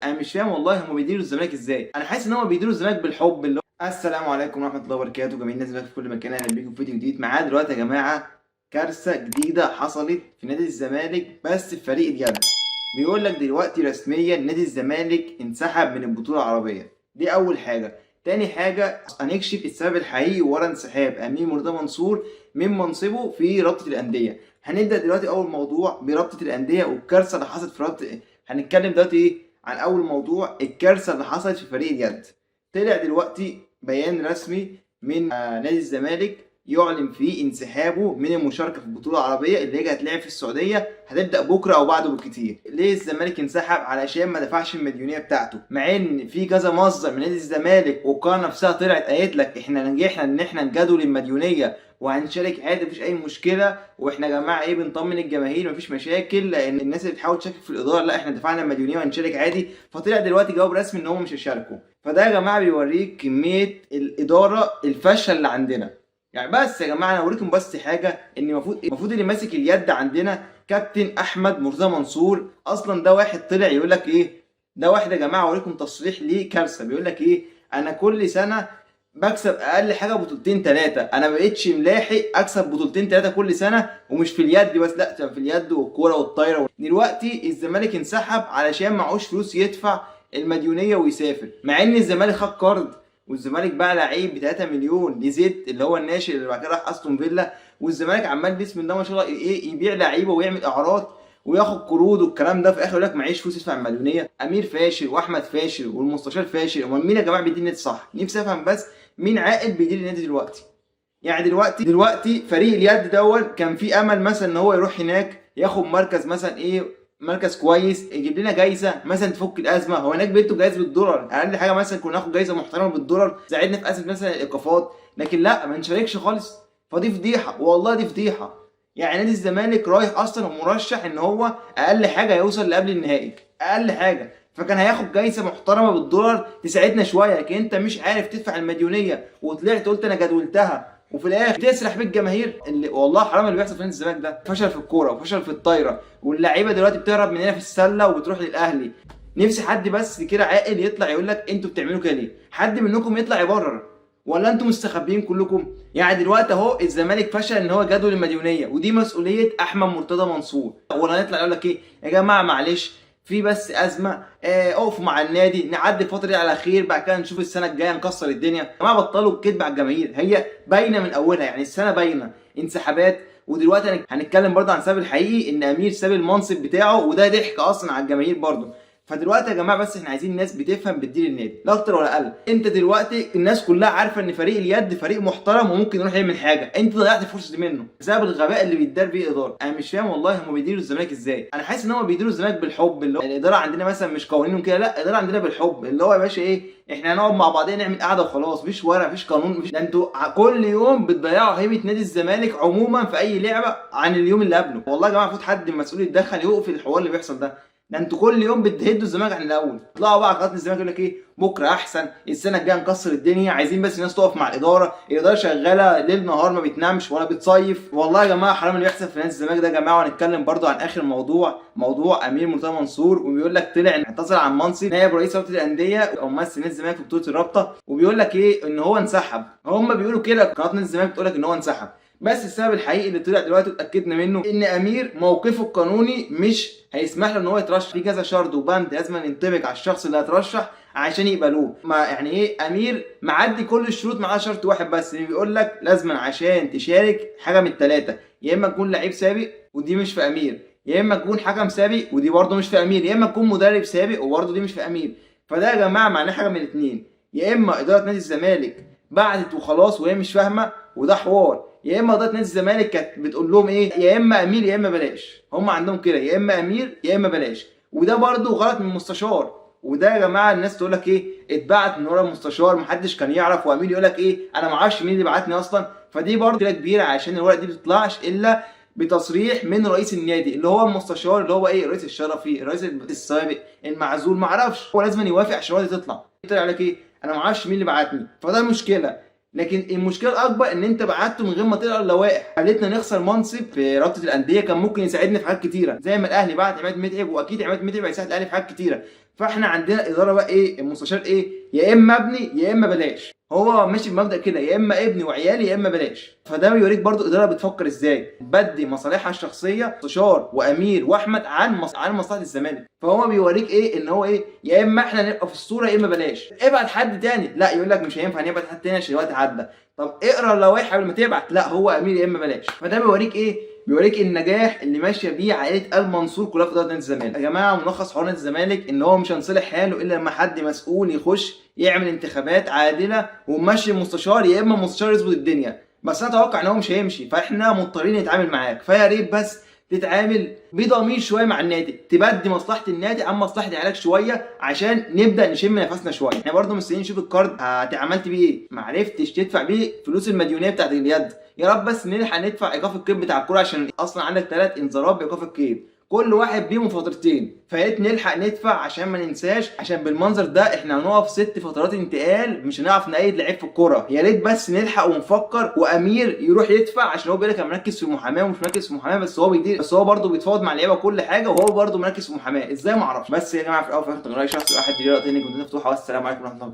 انا مش فاهم والله هم بيديروا الزمالك ازاي. انا حاسس ان هم بيديروا الزمالك بالحب اللي هو السلام عليكم ورحمه الله وبركاته. جميع الناس بقى في كل مكان، اهلا بيكم في فيديو جديد. معايا دلوقتي يا جماعه كارثه جديده حصلت في نادي الزمالك بس في فريق اليد. بيقول لك دلوقتي رسميا نادي الزمالك انسحب من البطوله العربيه. دي اول حاجه. تاني حاجه هنكشف السبب الحقيقي ورا انسحاب امير مرتضى منصور من منصبه في رابطه الانديه. هنبدا دلوقتي اول موضوع برابطه الانديه والكارثه اللي حصلت في رابطه. هنتكلم دلوقتي عن اول موضوع الكارثه اللي حصلت في فريق اليد. طلع دلوقتي بيان رسمي من نادي الزمالك يعلن فيه انسحابه من المشاركه في البطوله العربيه اللي هي هتلعب في السعوديه، هتبدا بكره او بعده بالكتير. ليه الزمالك انسحب؟ علشان ما دفعش المديونيه بتاعته، مع ان في كذا مصدر من نادي الزمالك والقناه نفسها طلعت قالت لك احنا نجحنا ان احنا نجدول المديونيه وهنشارك عادي مفيش اي مشكله، واحنا يا جماعه بنطمن الجماهير مفيش مشاكل، لان الناس اللي بتحاول تشكك في الاداره لا احنا دفعنا المديونيه وهنشارك عادي. فطلع دلوقتي جواب رسمي ان هم مش هيشاركوا. فده يا جماعه بيوريك كميه الاداره الفاشله اللي عندنا. يعني بس يا جماعه انا اوريكم بس حاجه، ان المفروض اللي ماسك اليد عندنا كابتن احمد مرتضى منصور. اصلا ده واحد طلع يقول لك ده واحد يا جماعه اوريكم تصريح ليه كارثه. بيقول لك انا كل سنه بكسب اقل حاجه بطولتين ثلاثه، انا ما بقتش ملاحق اكسب بطولتين ثلاثه كل سنه، ومش في اليد بس لا في اليد والكوره والطايره. دلوقتي الزمالك انسحب علشان معهوش فلوس يدفع المديونيه ويسافر، مع ان الزمالك خد قرض والزمالك باع لعيب ب 3 مليون لزيد اللي هو الناشئ اللي بعد كده راح استون فيلا. والزمالك عمال بسم الله ما شاء الله يبيع لعيبه ويعمل اعارات وياخد قروض والكلام ده، في اخر يقول لك معيش فلوس يدفع المليونيه. امير فاشل واحمد فاشل والمستشار فاشل. امال مين يا جماعه بيدير النادي صح؟ نفسي افهم بس مين عاقل بيدير النادي دلوقتي. يعني دلوقتي فريق اليد كان في امل مثلا ان هو يروح هناك ياخد مركز مثلا مركز كويس، يجيب لنا جايزه مثلا تفك الازمه. هو هناك بيدوا جايزه بالدولار، اقل حاجه مثلا كنا ناخد جايزه محترمه بالدولار تساعدنا في ازمه مثلا الايقافات، لكن لا ما نشاركش خالص. فدي فضيحه والله، دي فضيحه. يعني نادي الزمالك رايح اصلا ومرشح ان هو اقل حاجه يوصل لقبل النهائي، اقل حاجه، فكان هياخد جايزه محترمه بالدولار تساعدنا شويه. لكن انت مش عارف تدفع المديونيه وطلعت قلت انا جدولتها، وفي الاخر تسرح بالجماهير. اللي والله حرام اللي بيحصل في نادي الزمالك ده. فشل في الكوره وفشل في الطايره، واللعيبه دلوقتي بتهرب مننا في السله وبتروح للاهلي. نفسي حد بس كده عاقل يطلع يقول لك انتوا بتعملوا كده ليه؟ حد منكم يطلع يبرر، ولا انتوا مستخبيين كلكم؟ يعني دلوقتي اهو الزمالك فشل ان هو جدول المديونيه، ودي مسؤوليه احمد مرتضى منصور. ولا نطلع يقول لك يا جماعه معلش في بس ازمه، اقفوا مع النادي نعدي الفتره دي على خير، بعد كده نشوف السنه الجايه نكسر الدنيا. يا جماعه بطلوا الكذب على الجماهير، هي باينه من اولها. يعني السنه باينه انسحابات. ودلوقتي هنتكلم برضه عن السبب الحقيقي ان امير ساب المنصب بتاعه، وده ضحك اصلا على الجماهير برضه. فدلوقتي يا جماعه بس احنا عايزين ناس بتفهم بتدير النادي لا اكتر ولا اقل. انت دلوقتي الناس كلها عارفه ان فريق اليد فريق محترم وممكن يروح يعمل حاجه، انت ضيعت الفرصه دي منه بسبب الغباء اللي بيتدار بيه الاداره. انا مش فاهم والله هم بيديروا الزمالك ازاي. انا حاسس ان هم بيديروا الزمالك بالحب، اللي هو الاداره عندنا مثلا مش قوانين وكده، لا الاداره عندنا بالحب، اللي هو يا باشا احنا هنقعد مع بعضنا نعمل قعده وخلاص، مفيش ورق مفيش قانون مفيش. ده انتوا كل يوم بتضيعوا هيبه نادي الزمالك عموما في اي لعبه عن اليوم اللي قبله. والله يا جماعه المفروض حد مسؤول يتدخل يوقف الحوار اللي بيحصل ده. ده انتوا كل يوم بتهدوا الزمالك عن الاول. طلعوا بقى قناه الزمالك يقول لك بكره احسن، السنه الجايه نكسر الدنيا، عايزين بس الناس تقف مع الاداره. الاداره شغاله ليل نهار ما بتنامش ولا بتصيف. والله يا جماعه حرام اللي بيحصل في نادي الزمالك ده يا جماعه. وهنتكلم برضو عن اخر موضوع امير مرتضى منصور، وبيقول لك طلع ان اعتذر عن منصب نائب رئيس رابطه الانديه او ممثل نادي الزمالك في بطوله الرابطه، وبيقول لك ان هو انسحب. هم بيقولوا كده، قناه نادي الزمالك بتقول لك ان هو انسحب. بس السبب الحقيقي اللي طلع دلوقتي اتاكدنا منه ان امير موقفه القانوني مش هيسمح له ان هو يترشح. في كذا شرط وبند لازم ينطبق على الشخص اللي هيترشح عشان يقبلوه. ما يعني امير معدي كل الشروط، معاه شرط واحد بس اللي بيقول لك لازم عشان تشارك حاجه من الثلاثه، يا اما تكون لعيب سابق ودي مش في امير، يا اما تكون حكم سابق ودي برضه مش في امير، يا اما تكون مدرب سابق وبرضه دي مش في امير. فده يا جماعه معناه حاجه من الاثنين، يا اما اداره نادي الزمالك بعتت وخلاص وهي مش فاهمه وده حوار، يا اما اداره نادي الزمالك كانت بتقول لهم يا اما امير يا اما بلاش. هم عندهم كده يا اما امير يا اما بلاش. وده برده غلط من المستشار. وده يا جماعه الناس تقول لك اتبعت من ورا المستشار محدش كان يعرف، وامير يقول لك انا ما اعرفش مين اللي بعتني اصلا. فدي برده كده كبيره عشان الورق دي ما بتطلعش الا بتصريح من رئيس النادي اللي هو المستشار اللي هو الرئيس الشرفي الرئيس السابق المعزول. ما اعرفش هو لازم يوافق عشان الورقه دي تطلع. طلع لك انا ما اعرفش مين اللي بعتني. فده المشكله لكن المشكله الاكبر ان انت بعته من غير ما تقرا اللوائح، خلتنا نخسر منصب في رابطه الانديه كان ممكن يساعدنا في حاجات كتيره، زي ما الاهلي بعت عماد متعب، واكيد عماد متعب هيساعد الاهلي في حاجات كتيره. فاحنا عندنا اداره بقى ايه، المستشار ايه، يا اما ابني يا اما بلاش. هو ماشي بمبدا كده، يا اما ابني وعيالي يا اما بلاش. فده بيوريك برضو الاداره بتفكر ازاي، بدي مصالحها الشخصيه مستشار وامير واحمد عن مصلحه الزمالك. فهو بيوريك ايه، ان هو ايه، يا اما احنا نبقى في الصوره يا اما بلاش. ابعت حد تاني، لا يقول لك مش هينفع نبعت حد تاني عشان الوقت عدى. طب اقرا اللوائح قبل ما تبعت، لا هو امير يا اما بلاش. فده بيوريك ايه، بيوريك النجاح اللي ماشيه بيه عائله ال منصور كلها في اداره نادي الزمالك. يا جماعه ملخص حوار نادي الزمالك ان هو مش هنصلح حاله الا لما حد مسؤول يخش يعمل انتخابات عادله ومشي مستشار، يا اما مستشار يظبط الدنيا. بس انا اتوقع ان هو مش هيمشي، فاحنا مضطرين نتعامل معاك. فيا ريت بس تتعامل بضمير شويه مع النادي، تبدي مصلحه النادي عن مصلحه عيالك شويه، عشان نبدا نشم نفسنا شويه. احنا برضه مستنيين نشوف الكارد عملت بيه ايه، ما عرفتش تدفع بيه فلوس المديونيه بتاعت اليد، يا رب بس نلحق ندفع ايقاف القيد بتاع الكوره، عشان اصلا عندك 3 انذارات بايقاف القيد، كل واحد بيهم فترتين. فياريت نلحق ندفع عشان ما ننساش، عشان بالمنظر ده احنا هنقف 6 فترات انتقال، مش هنعرف نأيد لعيب في الكوره. يا ريت بس نلحق ونفكر، وامير يروح يدفع، عشان هو بيقول لك انا مركز في المحاماه ومش مركز في المحاماه، بس هو بيدير، بس هو برضه بيتفاوض مع اللعيبه كل حاجه، وهو برضه مركز في المحاماه ازاي ما اعرفش. بس يا جماعه في الاول وفي الاخر راي شخصي، واحد ليه راي تاني، كنت مفتوحه. والسلام عليكم ورحمه الله.